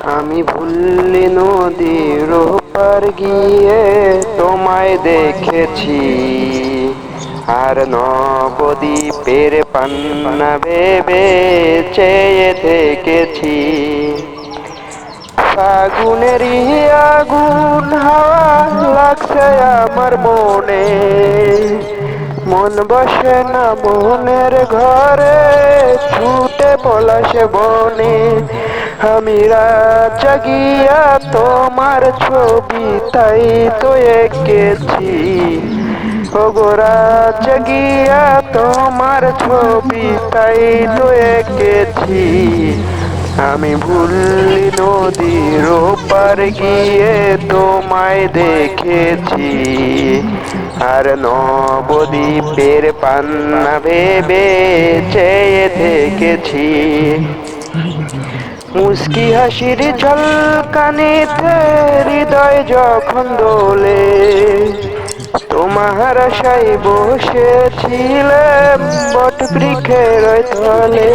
আমি ভুললি নদীর ওপার গিয়ে তোমায় দেখেছি, আর নবদ্বীপের পান্না ভেবে চেয়ে থেকেছি। ফাগুনেরই আগুন হাওয়া লাগছে আমার মনে, মন বসে না মনের ঘরে, ছুটে পলাশে বনে। আমি রাত জাগিয়া তোমার ছবি তাই তো এঁকেছি, ওগো রাত জাগিয়া তোমার ছবি তাই তো এঁকেছি। আমি ভুললি নদীর ওপার গিয়ে তোমায় দেখেছি, আর নবদ্বীপের পান্না ভেবে চেয়ে থেকেছি। মুস্কি হাসির ঝলকানিতে হৃদয় যখন দোলে, তোমার আশায় বসেছিলাম বট বৃক্ষের তলে।